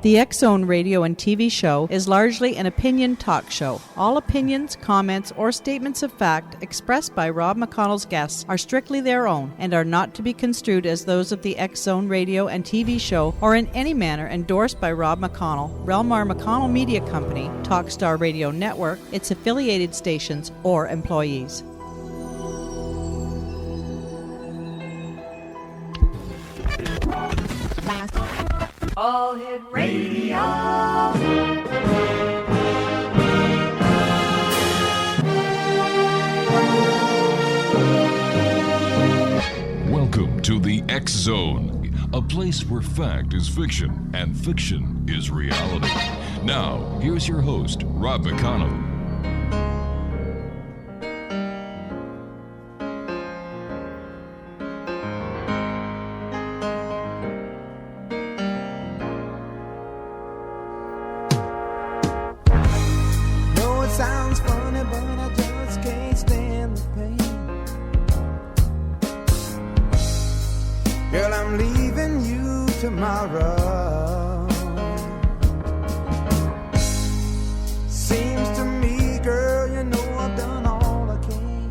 The X-Zone radio and TV show is largely an opinion talk show. All opinions, comments, or statements of fact expressed by Rob McConnell's guests are strictly their own and are not to be construed as those of the X-Zone radio and TV show or in any manner endorsed by Rob McConnell, REL-MAR McConnell Media Company, Talkstar Radio Network, its affiliated stations, or employees. All Hit Radio. Welcome to the X Zone, a place where fact is fiction and fiction is reality. Now, here's your host, Rob McConnell. Sounds funny, but I just can't stand the pain. Girl, I'm leaving you tomorrow. Seems to me, girl, you know I've done all I can.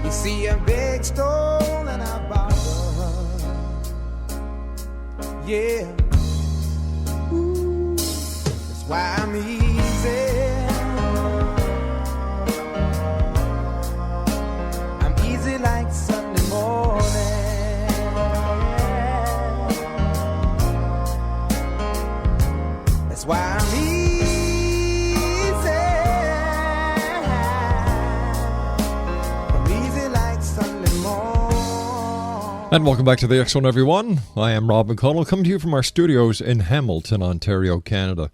You see, a big stole and I borrowed. Yeah. Why I'm easy. I'm easy like Sunday morning. That's why I'm easy. I'm easy like Sunday morning. And welcome back to the X-Zone, everyone. I am Rob McConnell, coming to you from our studios in Hamilton, Ontario, Canada.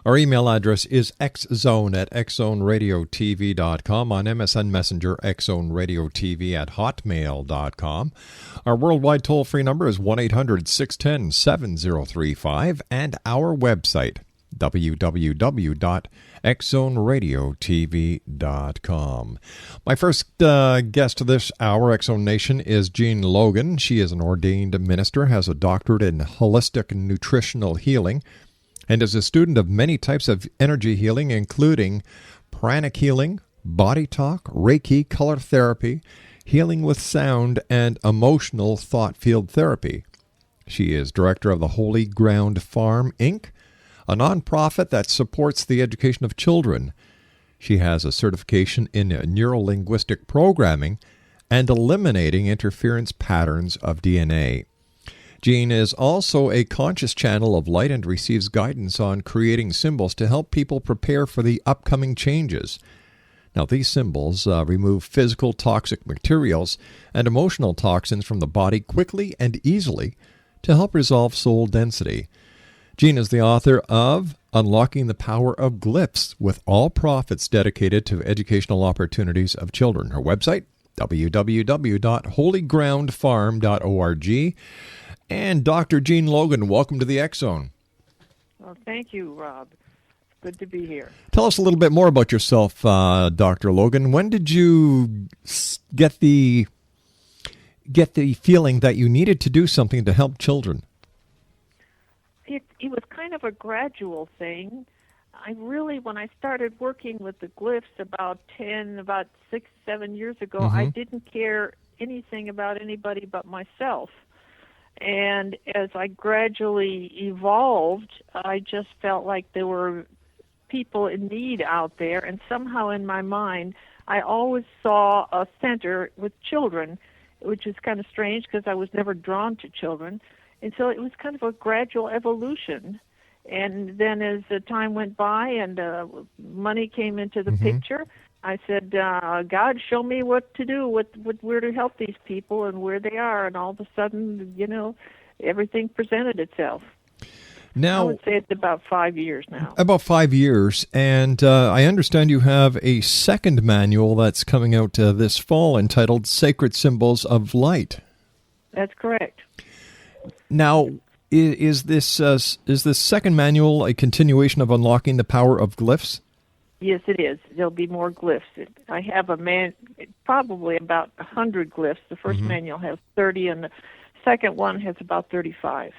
Our email address is xzone@xzoneradiotv.com, on MSN Messenger, xzoneradiotv@hotmail.com. Our worldwide toll-free number is 1-800-610-7035, and our website, www.xzoneradiotv.com. My first guest this hour, X-Zone Nation, is Jean Logan. She is an ordained minister, has a doctorate in Holistic Nutritional Healing, and is a student of many types of energy healing, including Pranic Healing, Body Talk, Reiki, Color Therapy, Healing with Sound, and Emotional Thought Field Therapy. She is director of the Holy Ground Farm, Inc., a nonprofit that supports the education of children. She has a certification in Neuro-Linguistic programming and eliminating interference patterns of DNA. Jean is also a conscious channel of light and receives guidance on creating symbols to help people prepare for the upcoming changes. Now, these symbols remove physical toxic materials and emotional toxins from the body quickly and easily to help resolve soul density. Jean is the author of Unlocking the Power of Glyphs, with all profits dedicated to educational opportunities of children. Her website, www.holygroundfarm.org. And Dr. Jean Logan, welcome to the X-Zone. Well, thank you, Rob. It's good to be here. Tell us a little bit more about yourself, Dr. Logan. When did you get the feeling that you needed to do something to help children? It was kind of a gradual thing. When I started working with the glyphs about 6, 7 years ago, I didn't care anything about anybody but myself. And as I gradually evolved, I just felt like there were people in need out there, and somehow in my mind, I always saw a center with children, which is kind of strange because I was never drawn to children. And so it was kind of a gradual evolution. And then as the time went by and money came into the picture, I said, God, show me what to do, where to help these people and where they are. And all of a sudden, everything presented itself. Now, I would say it's about 5 years now. About 5 years. And I understand you have a second manual that's coming out this fall entitled Sacred Symbols of Light. That's correct. Now, is this second manual a continuation of Unlocking the Power of Glyphs? Yes, it is. There'll be more glyphs. I have probably about 100 glyphs. The first manual has 30, and the second one has about 35.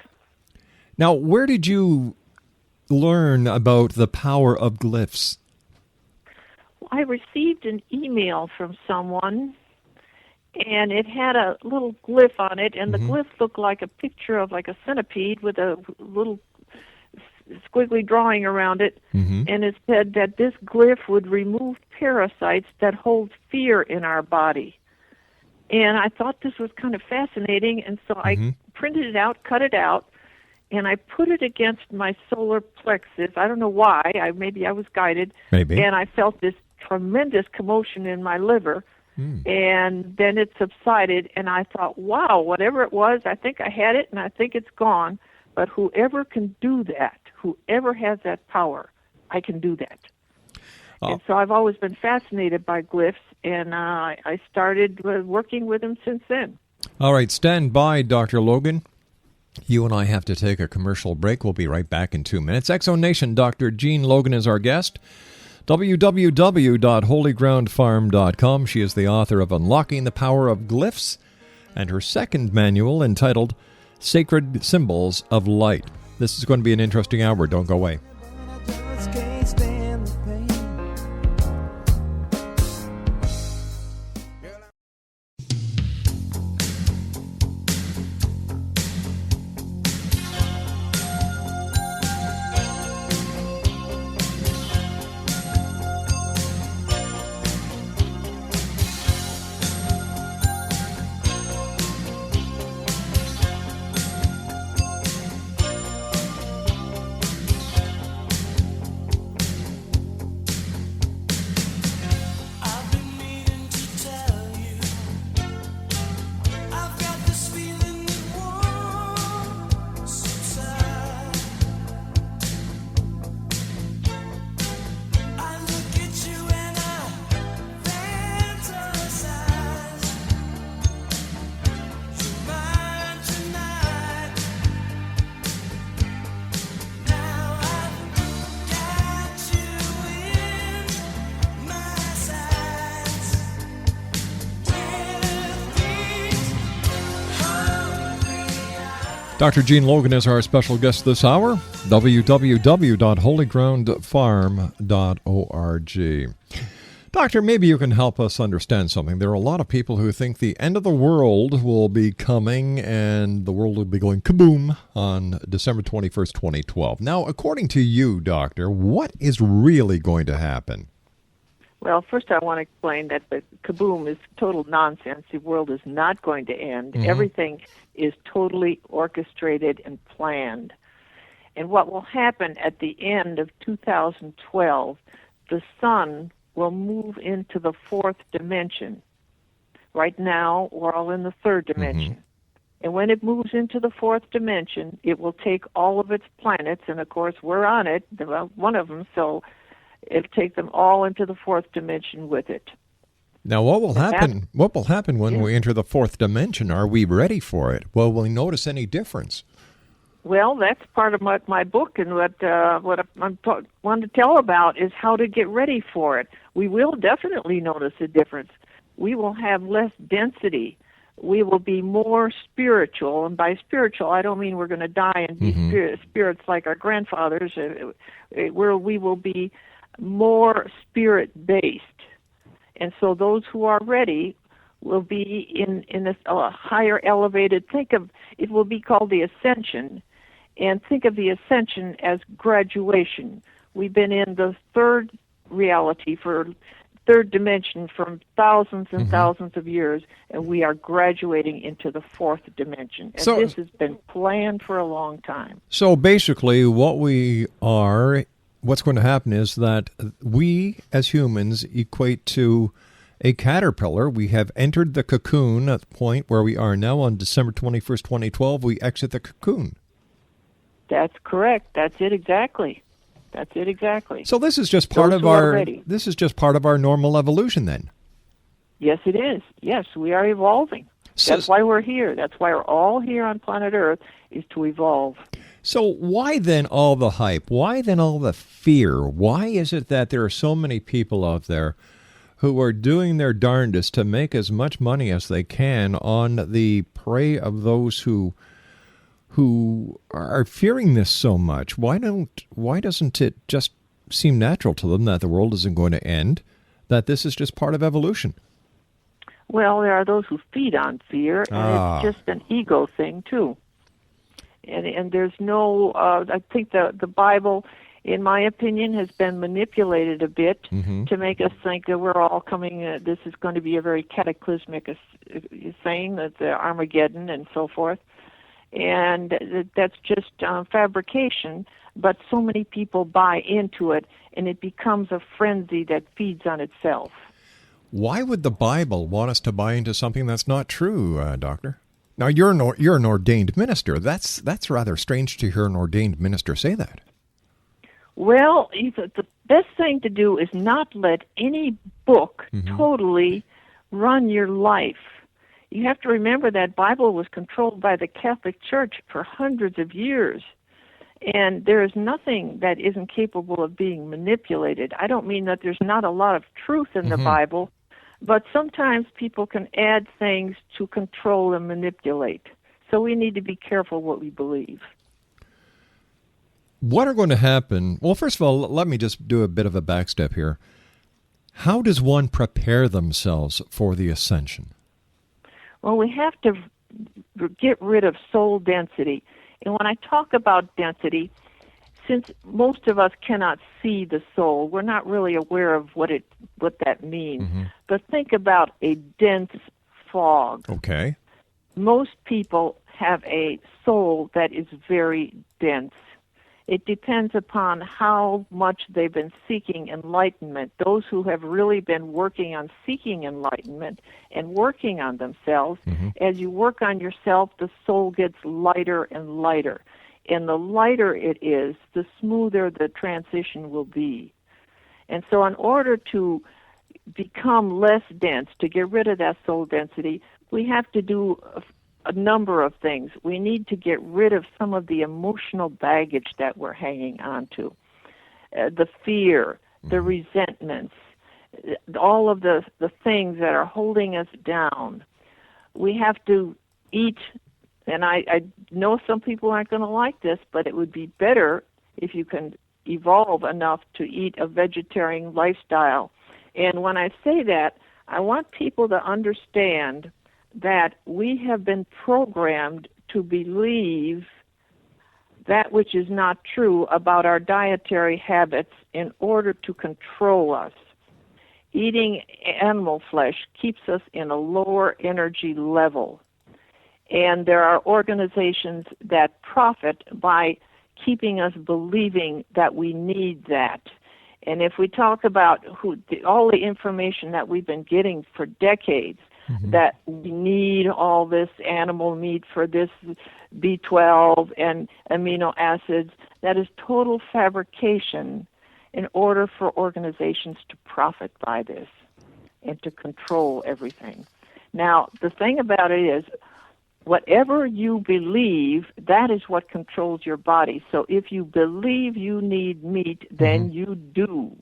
Now, where did you learn about the power of glyphs? I received an email from someone, and it had a little glyph on it, and the glyph looked like a picture of like a centipede with a little squiggly drawing around it, and it said that this glyph would remove parasites that hold fear in our body. And I thought this was kind of fascinating, and so I printed it out, cut it out, and I put it against my solar plexus. I don't know why. Maybe I was guided. Maybe. And I felt this tremendous commotion in my liver, and then it subsided, and I thought, wow, whatever it was, I think I had it, and I think it's gone. But whoever can do that, whoever has that power, I can do that. And so I've always been fascinated by glyphs, and I started working with them since then. All right, stand by, Dr. Logan. You and I have to take a commercial break. We'll be right back in 2 minutes. Exo Nation, Dr. Jean Logan is our guest. www.holygroundfarm.com. She is the author of Unlocking the Power of Glyphs and her second manual entitled Sacred Symbols of Light. This is going to be an interesting hour. Don't go away. I just can't stand the pain. I've been meaning to tell you, I've got this feeling that won't subside. I look at you and I fantasize. You're mine tonight. Now I've got you in my sights. With these hungry eyes. Dr. Jean Logan is our special guest this hour. www.holygroundfarm.org. Doctor, maybe you can help us understand something. There are a lot of people who think the end of the world will be coming and the world will be going kaboom on December 21st, 2012. Now, according to you, Doctor, what is really going to happen? Well, first I want to explain that the kaboom is total nonsense. The world is not going to end. Everything is totally orchestrated and planned. And what will happen at the end of 2012, the sun will move into the fourth dimension. Right now, we're all in the third dimension. And when it moves into the fourth dimension, it will take all of its planets, and of course we're on it, one of them, so it'll take them all into the fourth dimension with it. Now, what will happen? What will happen when we enter the fourth dimension? Are we ready for it? Will we notice any difference? Well, that's part of my book, and what I want to tell about is how to get ready for it. We will definitely notice a difference. We will have less density. We will be more spiritual, and by spiritual, I don't mean we're going to die and be spirits like our grandfathers. Where we will be more spirit-based. And so those who are ready will be in a higher elevated, it will be called the ascension, and think of the ascension as graduation. We've been in the third reality third dimension from thousands and thousands of years, and we are graduating into the fourth dimension. And this has been planned for a long time. So basically what's going to happen is that we as humans equate to a caterpillar. We have entered the cocoon at the point where we are now on December 21st, 2012. We exit the cocoon. That's correct. That's it exactly. So this is just part of our normal evolution then. Yes, it is. Yes, we are evolving. That's why we're here. That's why we're all here on planet Earth, is to evolve. So why then all the hype? Why then all the fear? Why is it that there are so many people out there who are doing their darndest to make as much money as they can on the prey of those who are fearing this so much. Why doesn't it just seem natural to them that the world isn't going to end, that this is just part of evolution? Well, there are those who feed on fear, and it's just an ego thing, too. And there's no, I think the Bible, in my opinion, has been manipulated a bit to make us think that we're all coming, this is going to be a very cataclysmic thing, that the Armageddon and so forth. And that's just fabrication, but so many people buy into it, and it becomes a frenzy that feeds on itself. Why would the Bible want us to buy into something that's not true, Doctor? Now, you're an ordained minister. That's rather strange to hear an ordained minister say that. Well, the best thing to do is not let any book totally run your life. You have to remember that Bible was controlled by the Catholic Church for hundreds of years, and there is nothing that isn't capable of being manipulated. I don't mean that there's not a lot of truth in the Bible, but sometimes people can add things to control and manipulate. So we need to be careful what we believe. What are going to happen? Well, first of all, let me just do a bit of a backstep here. How does one prepare themselves for the ascension? Well, we have to get rid of soul density. And when I talk about density, since most of us cannot see the soul, we're not really aware of what that means. But think about a dense fog. Okay. Most people have a soul that is very dense. It depends upon how much they've been seeking enlightenment. Those who have really been working on seeking enlightenment and working on themselves, as you work on yourself, the soul gets lighter and lighter. And the lighter it is, the smoother the transition will be. And so in order to become less dense, to get rid of that soul density, we have to do a number of things. We need to get rid of some of the emotional baggage that we're hanging on to. The fear, the resentments, all of the things that are holding us down. We have to eat, and I know some people aren't going to like this, but it would be better if you can evolve enough to eat a vegetarian lifestyle. And when I say that, I want people to understand that we have been programmed to believe that which is not true about our dietary habits in order to control us. Eating animal flesh keeps us in a lower energy level. And there are organizations that profit by keeping us believing that we need that. And if we talk about all the information that we've been getting for decades, that we need all this animal meat for this B12 and amino acids, that is total fabrication in order for organizations to profit by this and to control everything. Now, the thing about it is, whatever you believe, that is what controls your body. So if you believe you need meat, then you do,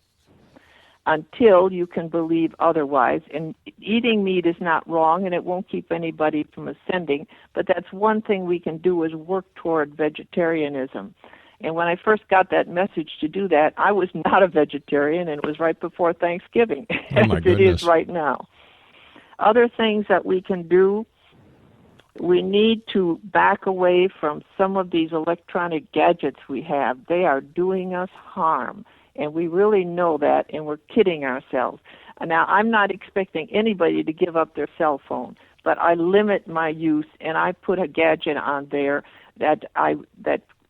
until you can believe otherwise. And eating meat is not wrong, and it won't keep anybody from ascending, but that's one thing we can do is work toward vegetarianism. And when I first got that message to do that, I was not a vegetarian, and it was right before Thanksgiving, as it is right now. Other things that we can do, we need to back away from some of these electronic gadgets we have. They are doing us harm, and we really know that, and we're kidding ourselves. Now, I'm not expecting anybody to give up their cell phone, but I limit my use, and I put a gadget on there that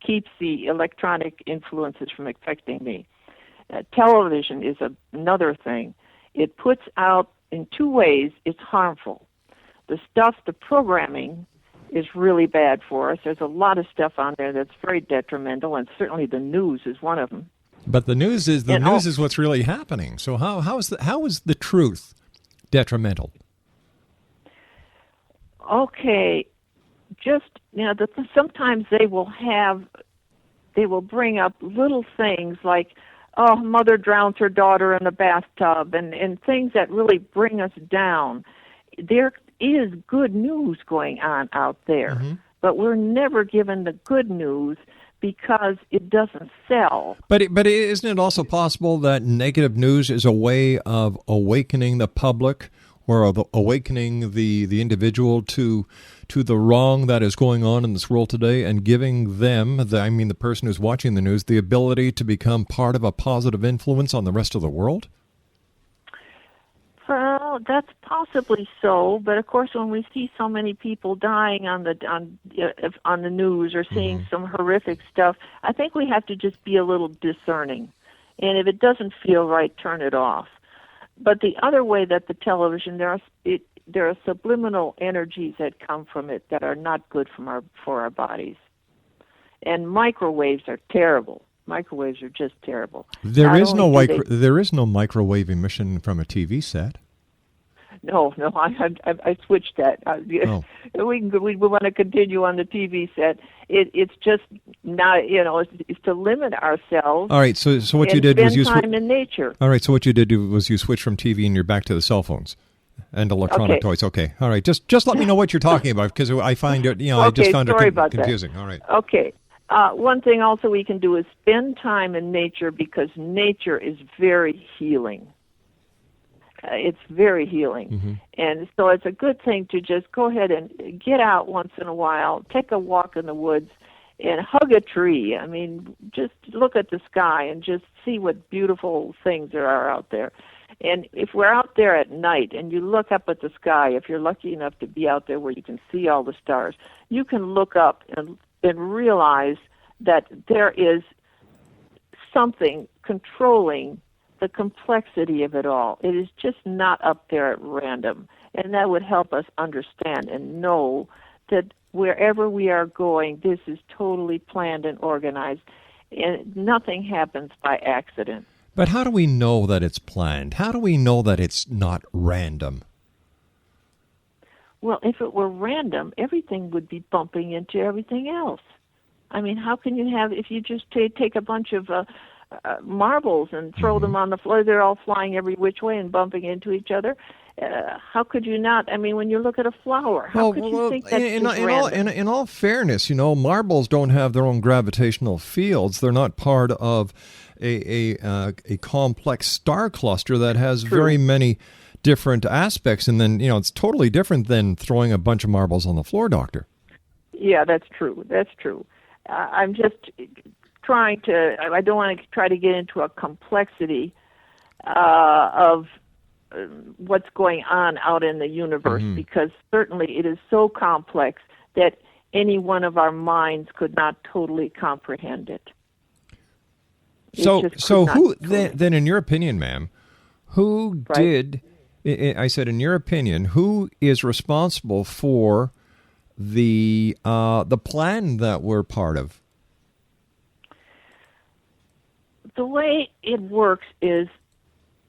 keeps the electronic influences from affecting me. Television is another thing. It puts out, in two ways, it's harmful. The programming is really bad for us. There's a lot of stuff on there that's very detrimental, and certainly the news is one of them. But the news is what's really happening. So how is the truth detrimental? Okay, just sometimes they will bring up little things like mother drowns her daughter in the bathtub, and things that really bring us down. There is good news going on out there, but we're never given the good news because it doesn't sell. But isn't it also possible that negative news is a way of awakening the public, or of awakening the individual to the wrong that is going on in this world today, and giving them, the person who's watching the news, the ability to become part of a positive influence on the rest of the world? Well, that's possibly so, but of course, when we see so many people dying on the news or seeing some horrific stuff, I think we have to just be a little discerning. And if it doesn't feel right, turn it off. But the other way that the television, there are subliminal energies that come from it that are not good for our bodies. And microwaves are terrible. Microwaves are just terrible. There is no microwave emission from a TV set. No, I switched that. We want to continue on the TV set. It's just not, it's to limit ourselves. All right, so what you did was you spend time in nature. All right, so what you did was you switched from TV and you're back to the cell phones and electronic toys. Okay, all right. Just let me know what you're talking about, because I find it, I just found it confusing. That. All right. Okay. One thing also we can do is spend time in nature, because nature is very healing. It's very healing. And so it's a good thing to just go ahead and get out once in a while, take a walk in the woods, and hug a tree. I mean, just look at the sky and just see what beautiful things there are out there. And if we're out there at night and you look up at the sky, if you're lucky enough to be out there where you can see all the stars, you can look up and realize that there is something controlling the complexity of it all. It is just not up there at random. And that would help us understand and know that wherever we are going, this is totally planned and organized, and nothing happens by accident. But how do we know that it's planned? How do we know that it's not random? Well, if it were random, everything would be bumping into everything else. I mean, how can you have, if you just take a bunch of marbles and throw them on the floor, they're all flying every which way and bumping into each other. How could you not? I mean, when you look at a flower, how could you think that's random? In all fairness, marbles don't have their own gravitational fields. They're not part of a complex star cluster that has very many different aspects. And then, it's totally different than throwing a bunch of marbles on the floor, Doctor. Yeah, that's true. That's true. I'm just trying to, I don't want to try to get into a complexity of what's going on out in the universe, because certainly it is so complex that any one of our minds could not totally comprehend it. So who then, in your opinion, ma'am, who did? I said, in your opinion, who is responsible for the plan that we're part of? The way it works is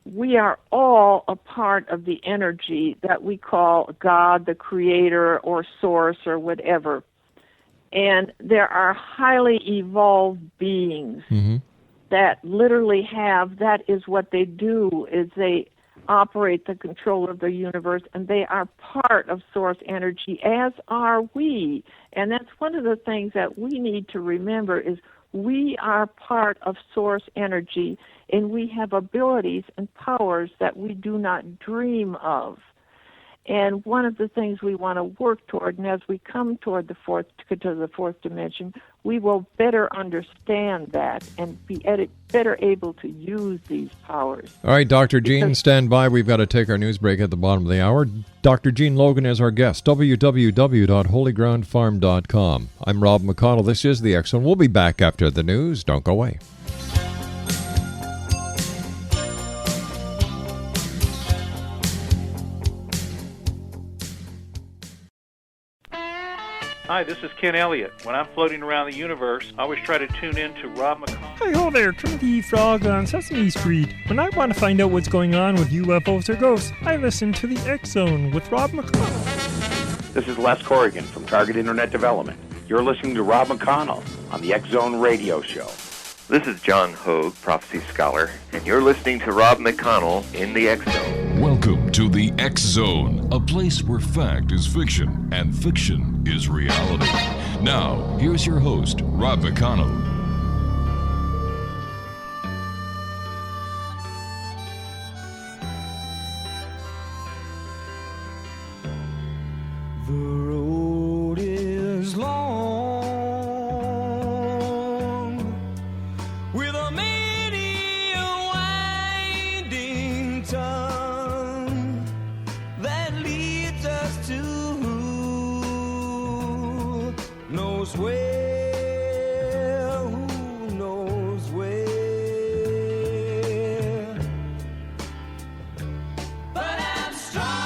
we are all a part of the energy that we call God, the Creator, or Source, or whatever. And there are highly evolved beings that literally have, that is what they do, is they operate the control of the universe, and they are part of source energy, as are we. And that's one of the things that we need to remember, is we are part of source energy, and we have abilities and powers that we do not dream of. And one of the things we want to work toward, and as we come toward the fourth dimension, we will better understand that and be better able to use these powers. All right, Dr. Jean, stand by. We've got to take our news break at the bottom of the hour. Dr. Jean Logan is our guest. www.holygroundfarm.com. I'm Rob McConnell. This is the X Zone. We'll be back after the news. Don't go away. Hi, this is Ken Elliott. When I'm floating around the universe, I always try to tune in to Rob McConnell. Hi ho there, Trinity Frog on Sesame Street. When I want to find out what's going on with UFOs or ghosts, I listen to the X Zone with Rob McConnell. This is Les Corrigan from Target Internet Development. You're listening to Rob McConnell on the X Zone Radio Show. This is John Hogue, prophecy scholar, and you're listening to Rob McConnell in the X Zone. Welcome to the X Zone, a place where fact is fiction and fiction is reality. Now, here's your host, Rob McConnell. The road is long, with a many a winding tongue that leads us to who knows where, who knows where. But I'm strong.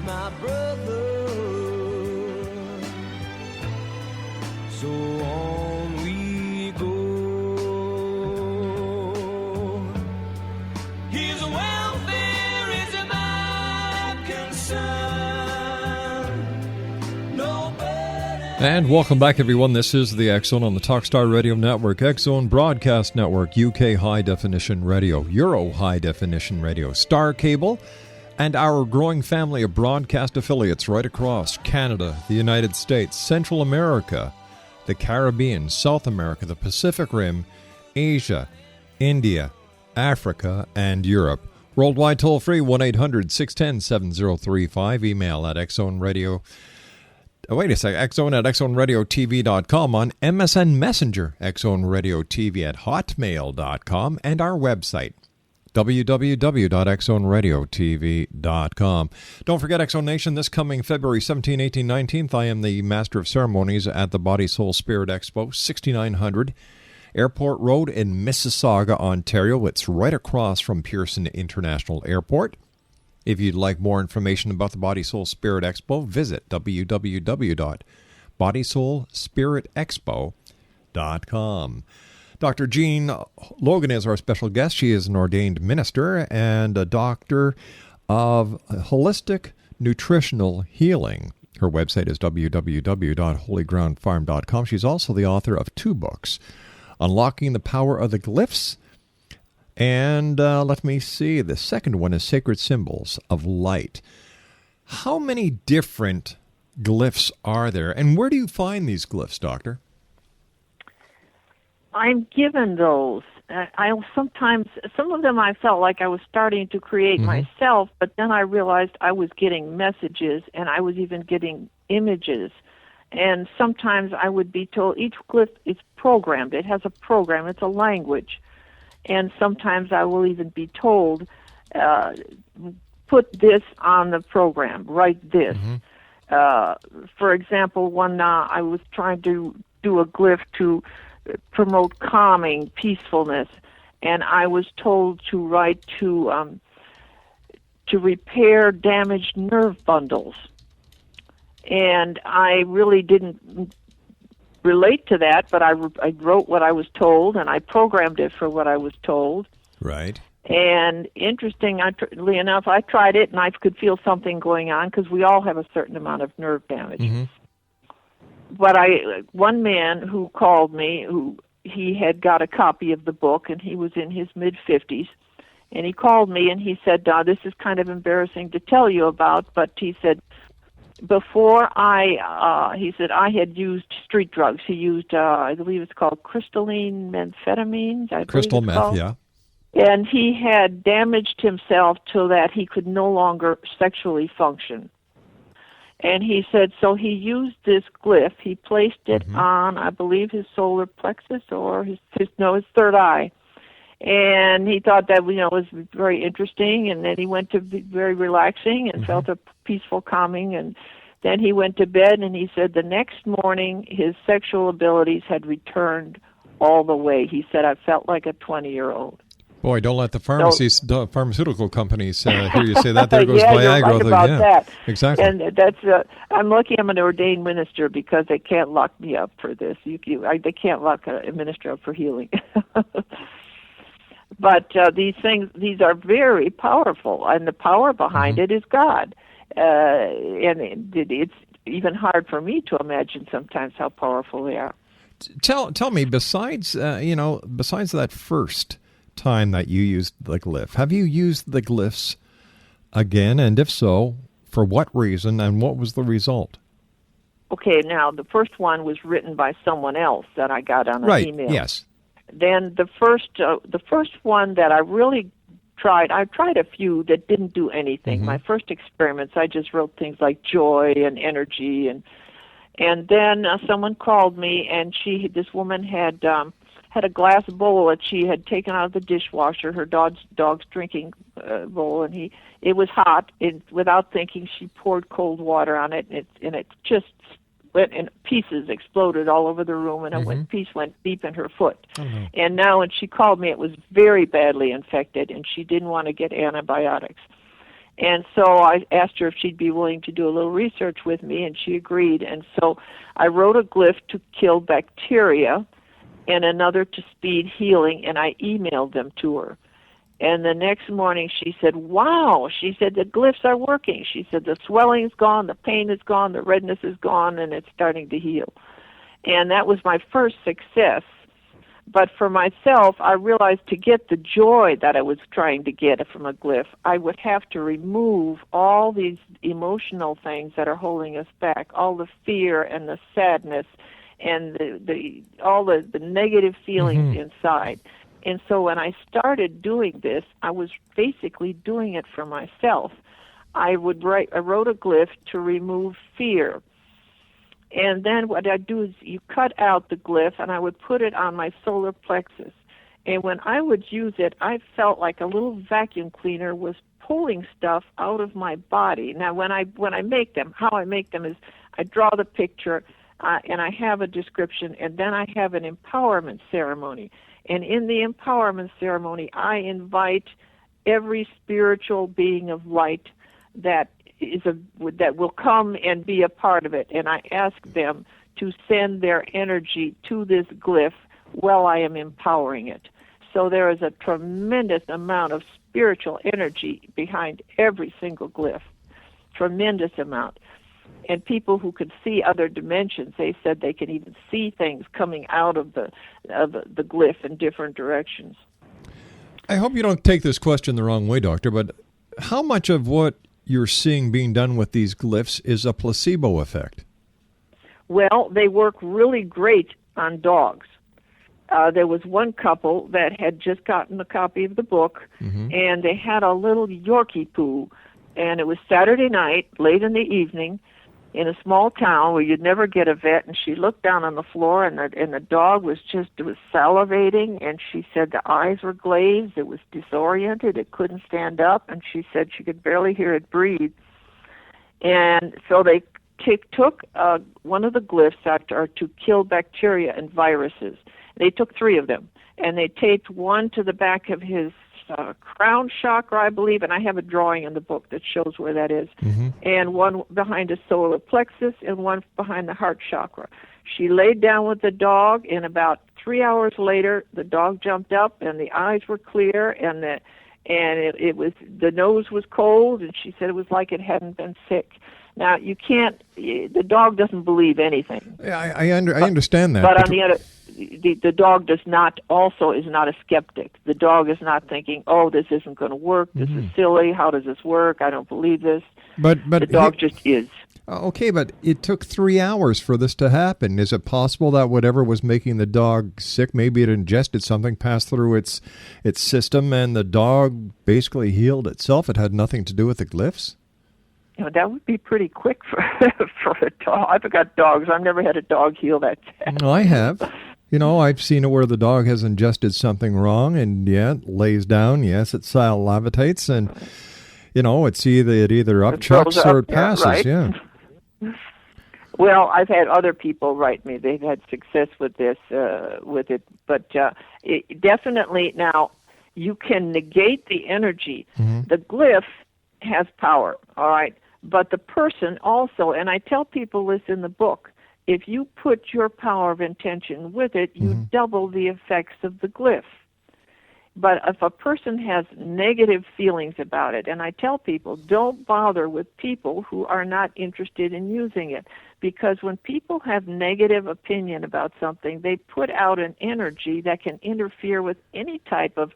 My brother, so on we go. His welfare is my concern. No better. And welcome back, everyone. This is the X Zone on the Talkstar Radio Network, X Zone Broadcast Network, UK High Definition Radio, Euro High Definition Radio, Star Cable, and our growing family of broadcast affiliates right across Canada, the United States, Central America, the Caribbean, South America, the Pacific Rim, Asia, India, Africa, and Europe. Worldwide toll-free, 1-800-610-7035. Email at xzoneradio. Xzone at xzoneradiotv.com, on MSN Messenger, xzoneradiotv at hotmail.com, and our website, www.xzoneradiotv.com. Don't forget, X Zone Nation, this coming February 17, 18, 19th, I am the Master of Ceremonies at the Body, Soul, Spirit Expo, 6900 Airport Road in Mississauga, Ontario. It's right across from Pearson International Airport. If you'd like more information about the Body, Soul, Spirit Expo, visit www.bodysoulspiritexpo.com. Dr. Jean Logan is our special guest. She is an ordained minister and a doctor of Holistic Nutritional Healing. Her website is www.holygroundfarm.com. She's also the author of 2 books, Unlocking the Power of the Glyphs, and let me see, the second one is Sacred Symbols of Light. How many different glyphs are there, and where do you find these glyphs, Doctor? I'm given those. I sometimes, some of them I felt like I was starting to create myself, but then I realized I was getting messages and I was even getting images. And sometimes I would be told each glyph is programmed. It has a program. It's a language. And sometimes I will even be told, put this on the program, write this. For example, I was trying to do a glyph to promote calming, peacefulness, and I was told to write to repair damaged nerve bundles. And I really didn't relate to that, but I wrote what I was told, and I programmed it for what I was told. Right. And interestingly enough, I tried it, and I could feel something going on, because we all have a certain amount of nerve damage. But one man who called me, he had got a copy of the book, and he was in his mid-50s, and he called me and he said, this is kind of embarrassing to tell you about, but he said, before I had used street drugs. He used, I believe it's called crystalline methamphetamines. Crystal meth, yeah. And he had damaged himself so that he could no longer sexually function. And he said, so he used this glyph. He placed it on, I believe, his solar plexus or his third eye. And he thought that, was very interesting. And then he went to be very relaxing and felt a peaceful calming. And then he went to bed, and he said the next morning his sexual abilities had returned all the way. He said, I felt like a 20-year-old. Boy, don't let the pharmaceutical companies hear you say that. There goes yeah, Viagra. You're right about that. Exactly. And that's I'm lucky I'm an ordained minister because they can't lock me up for this. They can't lock a minister up for healing. But these are very powerful, and the power behind it is God. And it's even hard for me to imagine sometimes how powerful they are. Tell me, besides that first time that you used the glyph, have you used the glyphs again, and if so, for what reason, and what was the result? Okay, now the first one was written by someone else that I got on an email. Right, yes. Then the first one that I really tried, I tried a few that didn't do anything. Mm-hmm. My first experiments, I just wrote things like joy and energy, and then someone called me, and this woman had a glass bowl that she had taken out of the dishwasher, her dog's drinking bowl, and it was hot. Without thinking, she poured cold water on it, and it just went in pieces, exploded all over the room, and a piece went deep in her foot. Mm-hmm. And now when she called me, it was very badly infected, and she didn't want to get antibiotics. And so I asked her if she'd be willing to do a little research with me, and she agreed. And so I wrote a glyph to kill bacteria and another to speed healing, and I emailed them to her. And the next morning she said, wow, she said, the glyphs are working. She said, the swelling's gone, the pain is gone, the redness is gone, and it's starting to heal. And that was my first success. But for myself, I realized to get the joy that I was trying to get from a glyph, I would have to remove all these emotional things that are holding us back, all the fear and the sadness and all the negative feelings inside. And so when I started doing this, I was basically doing it for myself. I wrote a glyph to remove fear. And then what I do is you cut out the glyph, and I would put it on my solar plexus. And when I would use it, I felt like a little vacuum cleaner was pulling stuff out of my body. Now, when I make them, how I make them is I draw the picture, and I have a description, and then I have an empowerment ceremony. And in the empowerment ceremony, I invite every spiritual being of light that will come and be a part of it. And I ask them to send their energy to this glyph while I am empowering it. So there is a tremendous amount of spiritual energy behind every single glyph. Tremendous amount. And people who could see other dimensions, they said they can even see things coming out of the glyph in different directions. I hope you don't take this question the wrong way, Doctor, but how much of what you're seeing being done with these glyphs is a placebo effect? Well, they work really great on dogs. There was one couple that had just gotten a copy of the book, and they had a little Yorkie poo, and it was Saturday night, late in the evening, in a small town where you'd never get a vet, and she looked down on the floor, and the dog was salivating, and she said the eyes were glazed, it was disoriented, it couldn't stand up, and she said she could barely hear it breathe. And so they took one of the glyphs to kill bacteria and viruses. They took 3 of them, and they taped one to the back of his crown chakra, I believe, and I have a drawing in the book that shows where that is, and one behind his solar plexus and one behind the heart chakra. She laid down with the dog, and about 3 hours later, the dog jumped up, and the eyes were clear, and the nose was cold, and she said it was like it hadn't been sick. Now, the dog doesn't believe anything. Yeah, I understand that. But on the other, the dog is not a skeptic. The dog is not thinking, oh, this isn't going to work, this is silly, how does this work, I don't believe this. But the dog just is. Okay, but it took 3 hours for this to happen. Is it possible that whatever was making the dog sick, maybe it ingested something, passed through its system, and the dog basically healed itself? It had nothing to do with the glyphs? That would be pretty quick for a dog. I've got dogs. I've never had a dog heal that fast. No, I have. I've seen it where the dog has ingested something wrong, and it lays down. Yes, it salivates, and it's either upchucks or it passes. Right? Yeah. Well, I've had other people write me. They've had success with this, but it definitely now. You can negate the energy. The glyph has power, all right? But the person also, and I tell people this in the book, if you put your power of intention with it, you double the effects of the glyph. But if a person has negative feelings about it, and I tell people, don't bother with people who are not interested in using it, because when people have negative opinion about something, they put out an energy that can interfere with any type of,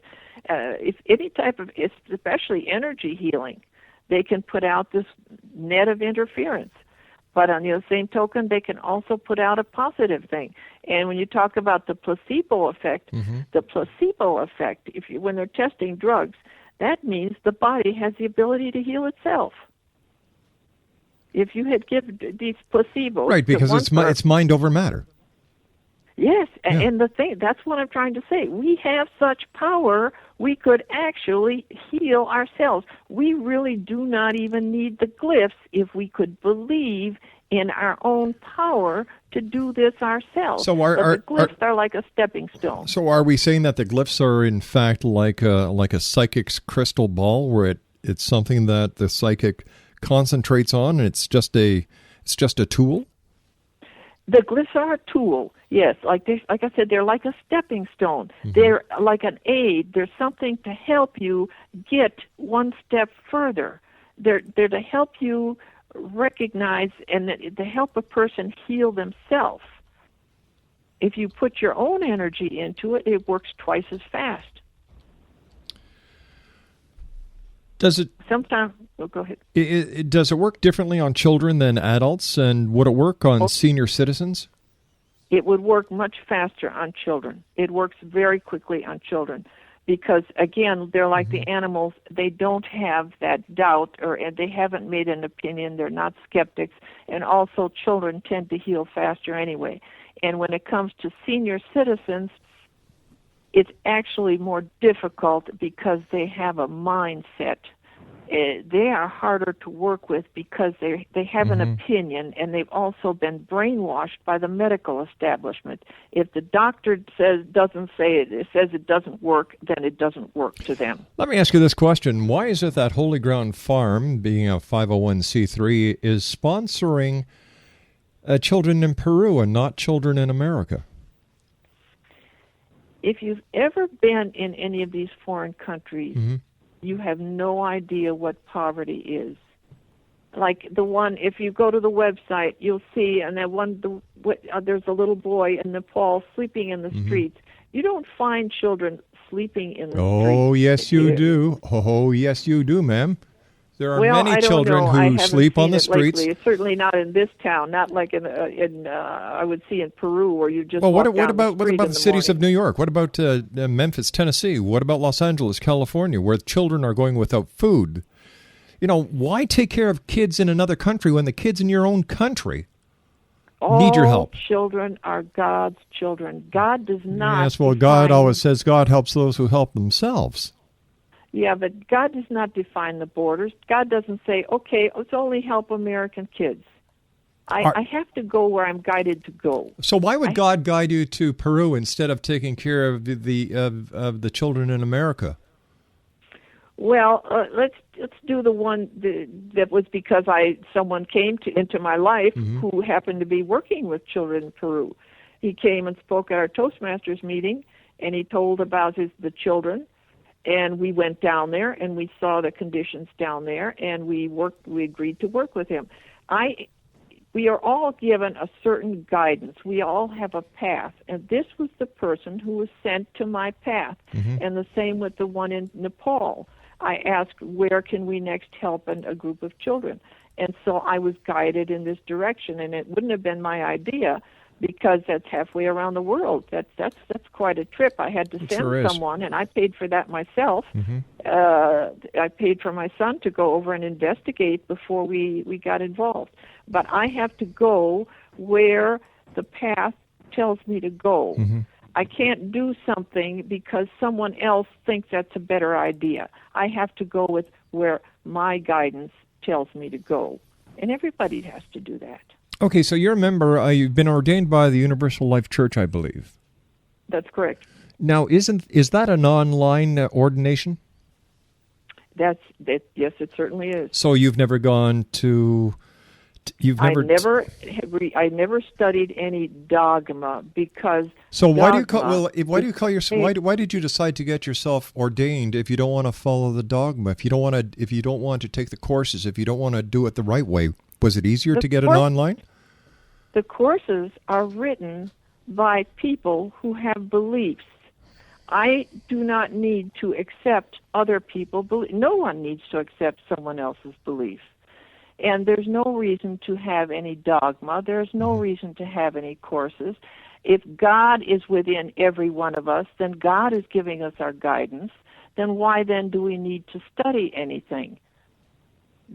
especially energy healing. They can put out this net of interference. But on the same token, they can also put out a positive thing. And when you talk about the placebo effect, when they're testing drugs, that means the body has the ability to heal itself. If you had given these placebos, right? Because it's mind over matter. Yes, and the thing, that's what I'm trying to say. We have such power, we could actually heal ourselves. We really do not even need the glyphs if we could believe in our own power to do this ourselves. So the glyphs are like a stepping stone. So are we saying that the glyphs are in fact like a psychic's crystal ball, where it's something that the psychic concentrates on, and it's just a tool? The glyphs are a tool, yes. Like I said, they're like a stepping stone. They're like an aid. They're something to help you get one step further. They're to help you recognize and to help a person heal themselves. If you put your own energy into it, it works twice as fast. Does it? Sometimes. Well, go ahead. Does it work differently on children than adults, and would it work on senior citizens? It would work much faster on children. It works very quickly on children because, again, they're like the animals. They don't have that doubt, and they haven't made an opinion. They're not skeptics, and also children tend to heal faster anyway. And when it comes to senior citizens, it's actually more difficult because they have a mindset. They are harder to work with because they have an opinion, and they've also been brainwashed by the medical establishment. If the doctor says it doesn't work, then it doesn't work to them. Let me ask you this question. Why is it that Holy Ground Farm, being a 501c3, is sponsoring children in Peru and not children in America? If you've ever been in any of these foreign countries, you have no idea what poverty is. Like the one, if you go to the website, you'll see, and that one, there's a little boy in Nepal sleeping in the streets. You don't find children sleeping in the streets. Oh, yes, you do. Oh, yes, you do, ma'am. There are many children who sleep on the streets. Lately. Certainly not in this town. Not like in I would see in Peru, where you just. Well, what about the cities of New York? What about Memphis, Tennessee? What about Los Angeles, California, where children are going without food? You know, why take care of kids in another country when the kids in your own country need your help? All children are God's children. God does not. Yes, well, God always says God helps those who help themselves. Yeah, but God does not define the borders. God doesn't say, okay, let's only help American kids. I have to go where I'm guided to go. So why would God guide you to Peru instead of taking care of the children in America? Well, let's do the one that was because someone came into my life who happened to be working with children in Peru. He came and spoke at our Toastmasters meeting, and he told about the children. And we went down there, and we saw the conditions down there, and we agreed to work with him. We are all given a certain guidance. We all have a path, and this was the person who was sent to my path. And the same with the one in Nepal. I asked, where can we next help a group of children? And so I was guided in this direction, and it wouldn't have been my idea, because that's halfway around the world. That's quite a trip. I had to send someone, and I paid for that myself. I paid for my son to go over and investigate before we got involved. But I have to go where the path tells me to go. I can't do something because someone else thinks that's a better idea. I have to go with where my guidance tells me to go. And everybody has to do that. Okay, so you're a member, you've been ordained by the Universal Life Church, I believe. That's correct. Now, is that an online ordination? Yes, it certainly is. So you've never gone to... I never studied any dogma because. So why do you call yourself? Why did you decide to get yourself ordained if you don't want to follow the dogma? If you don't want to take the courses, if you don't want to do it the right way, was it easier to get it online? The courses are written by people who have beliefs. I do not need to accept other people's beliefs. No one needs to accept someone else's beliefs. And there's no reason to have any dogma. There's no reason to have any courses. If God is within every one of us, then God is giving us our guidance. Then why then do we need to study anything?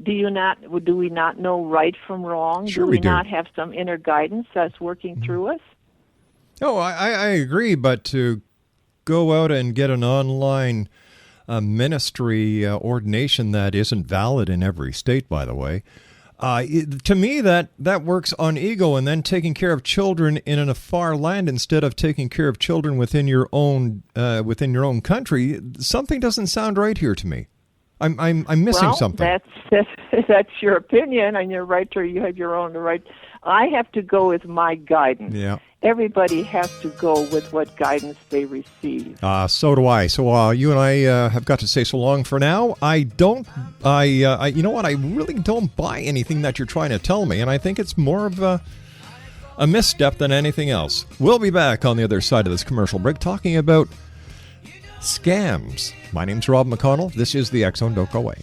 Do we not know right from wrong? Sure, do we we do. not have some inner guidance that's working through us? No, I agree, but to go out and get an online ministry ordination that isn't valid in every state, by the way, to me that works on ego, and then taking care of children in a far land instead of taking care of children within your own country. Something doesn't sound right here to me. I'm missing something. That's your opinion, and you're right. You have your own right. I have to go with my guidance. Yeah. Everybody has to go with what guidance they receive. So do I. So you and I have got to say so long for now. You know what? I really don't buy anything that you're trying to tell me, and I think it's more of a misstep than anything else. We'll be back on the other side of this commercial break talking about scams. My name's Rob McConnell. This is the X-Zone. Don't go away.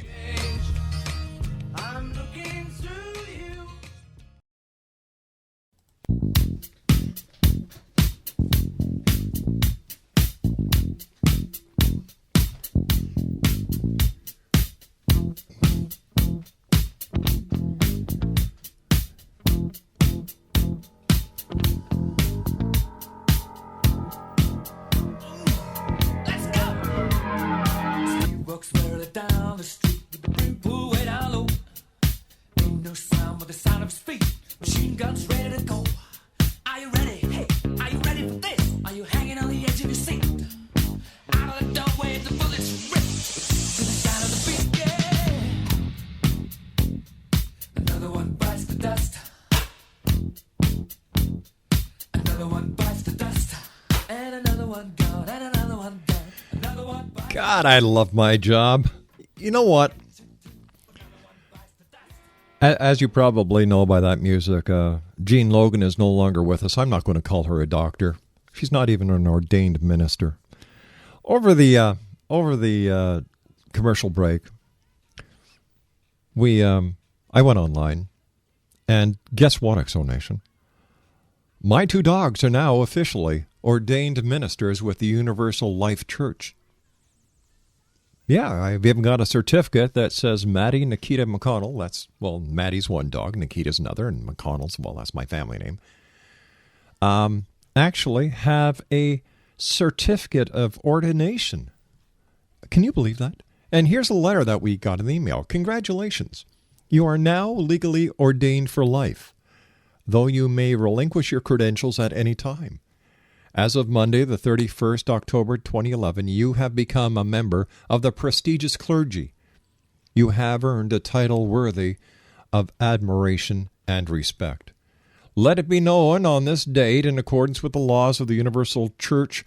God, I love my job. You know what? As you probably know by that music, Jean Logan is no longer with us. I'm not going to call her a doctor. She's not even an ordained minister. Over the commercial break, I went online, and guess what, X-Zone Nation? My two dogs are now officially ordained ministers with the Universal Life Church. Yeah, I've even got a certificate that says Maddie Nikita McConnell. Maddie's one dog, Nikita's another, and McConnell's, that's my family name. Actually have a certificate of ordination. Can you believe that? And here's a letter that we got in the email. Congratulations. You are now legally ordained for life, though you may relinquish your credentials at any time. As of Monday, the 31st October 2011, you have become a member of the prestigious clergy. You have earned a title worthy of admiration and respect. Let it be known on this date, in accordance with the laws of the Universal Church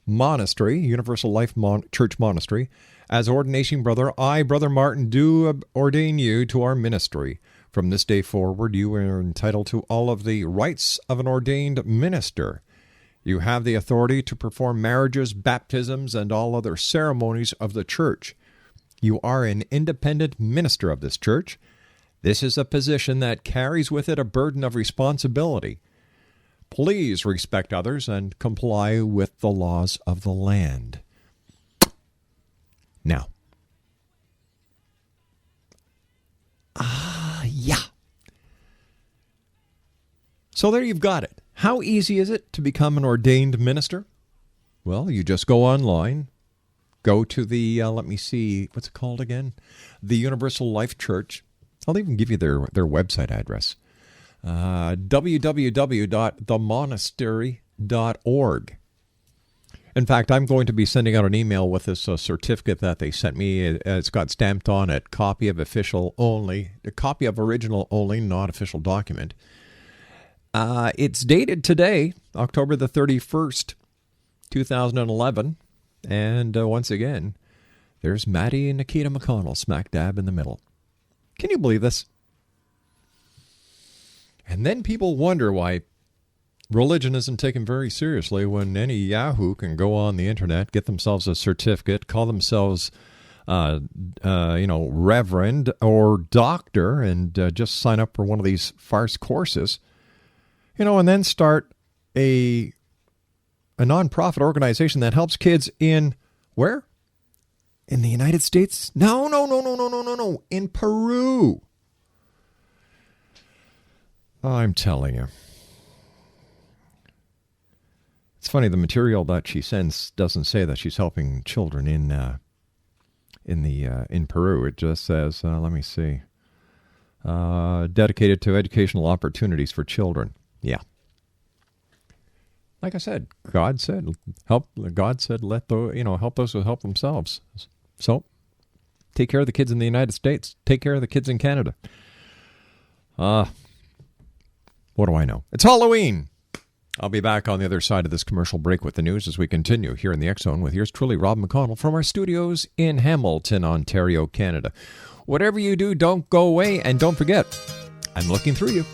Monastery, Universal Life Church Monastery, as ordination brother, I, Brother Martin, do ordain you to our ministry. From this day forward, you are entitled to all of the rights of an ordained minister. You have the authority to perform marriages, baptisms, and all other ceremonies of the church. You are an independent minister of this church. This is a position that carries with it a burden of responsibility. Please respect others and comply with the laws of the land. Now, yeah. So there you've got it. How easy is it to become an ordained minister? Well, you just go online, go to the, let me see, what's it called again? The Universal Life Church. I'll even give you their website address. www.themonastery.org. In fact, I'm going to be sending out an email with this certificate that they sent me. It's got stamped on it, copy of official only, a copy of original only, not official document. It's dated today, October the 31st, 2011. And once again, there's Maddie and Nikita McConnell smack dab in the middle. Can you believe this? And then people wonder why religion isn't taken very seriously when any yahoo can go on the internet, get themselves a certificate, call themselves, reverend or doctor, and just sign up for one of these farce courses, and then start a nonprofit organization that helps kids in where? In the United States? No. In Peru. I'm telling you. It's funny, the material that she sends doesn't say that she's helping children in Peru. It just says, let me see, dedicated to educational opportunities for children. Yeah. Like I said, God said, help. God said, help those who help themselves. So, take care of the kids in the United States. Take care of the kids in Canada. What do I know? It's Halloween. I'll be back on the other side of this commercial break with the news as we continue here in the X Zone with yours truly, Rob McConnell, from our studios in Hamilton, Ontario, Canada. Whatever you do, don't go away, and don't forget, I'm looking through you.